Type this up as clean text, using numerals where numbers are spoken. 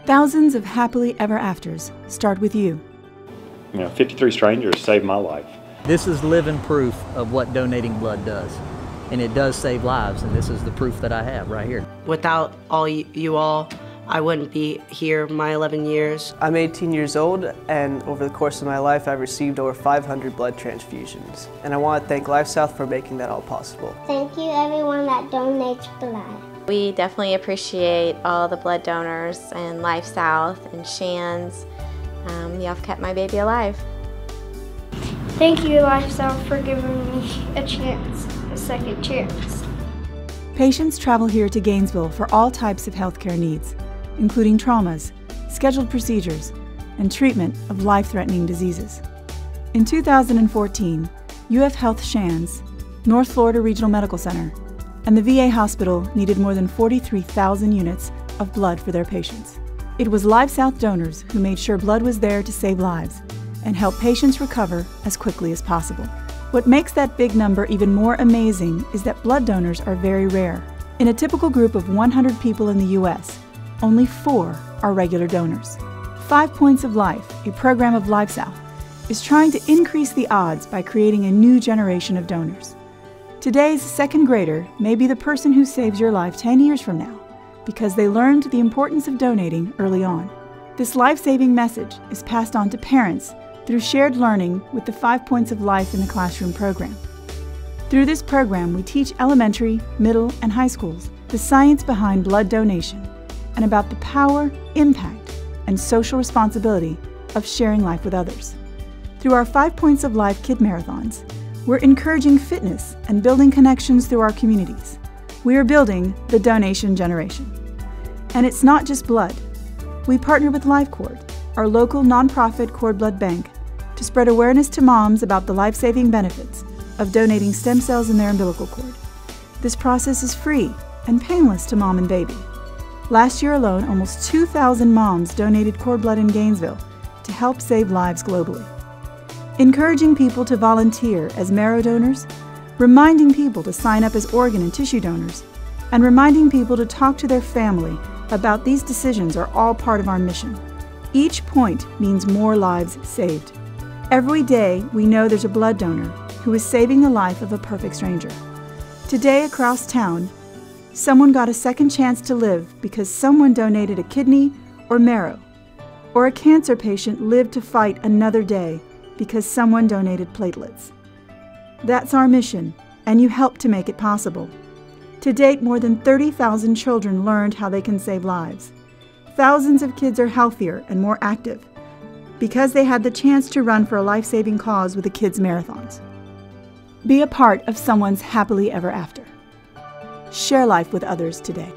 Thousands of happily ever afters start with you. 53 strangers saved my life. This is living proof of what donating blood does. And it does save lives, and this is the proof that I have right here. Without all you all, I wouldn't be here my 11 years. I'm 18 years old, and over the course of my life, I've received over 500 blood transfusions. And I want to thank Life South for making that all possible. Thank you everyone that donates blood. We definitely appreciate all the blood donors and Life South and Shands. Y'all have kept my baby alive. Thank you, Life South, for giving me a chance, a second chance. Patients travel here to Gainesville for all types of healthcare needs, including traumas, scheduled procedures, and treatment of life-threatening diseases. In 2014, UF Health Shands, North Florida Regional Medical Center, and the VA hospital needed more than 43,000 units of blood for their patients. It was Life South donors who made sure blood was there to save lives and help patients recover as quickly as possible. What makes that big number even more amazing is that blood donors are very rare. In a typical group of 100 people in the U.S., only 4 are regular donors. 5 Points of Life, a program of Life South, is trying to increase the odds by creating a new generation of donors. Today's second grader may be the person who saves your life 10 years from now because they learned the importance of donating early on. This life-saving message is passed on to parents through shared learning with the 5 Points of Life in the Classroom program. Through this program, we teach elementary, middle, and high schools the science behind blood donation and about the power, impact, and social responsibility of sharing life with others. Through our 5 Points of Life Kid Marathons, we're encouraging fitness and building connections through our communities. We are building the donation generation. And it's not just blood. We partner with LifeCord, our local nonprofit cord blood bank, to spread awareness to moms about the life-saving benefits of donating stem cells in their umbilical cord. This process is free and painless to mom and baby. Last year alone, almost 2,000 moms donated cord blood in Gainesville to help save lives globally. Encouraging people to volunteer as marrow donors, reminding people to sign up as organ and tissue donors, and reminding people to talk to their family about these decisions are all part of our mission. Each point means more lives saved. Every day, we know there's a blood donor who is saving the life of a perfect stranger. Today, across town, someone got a second chance to live because someone donated a kidney or marrow, or a cancer patient lived to fight another day because someone donated platelets. That's our mission, and you helped to make it possible. To date, more than 30,000 children learned how they can save lives. Thousands of kids are healthier and more active because they had the chance to run for a life-saving cause with the Kids Marathons. Be a part of someone's happily ever after. Share life with others today.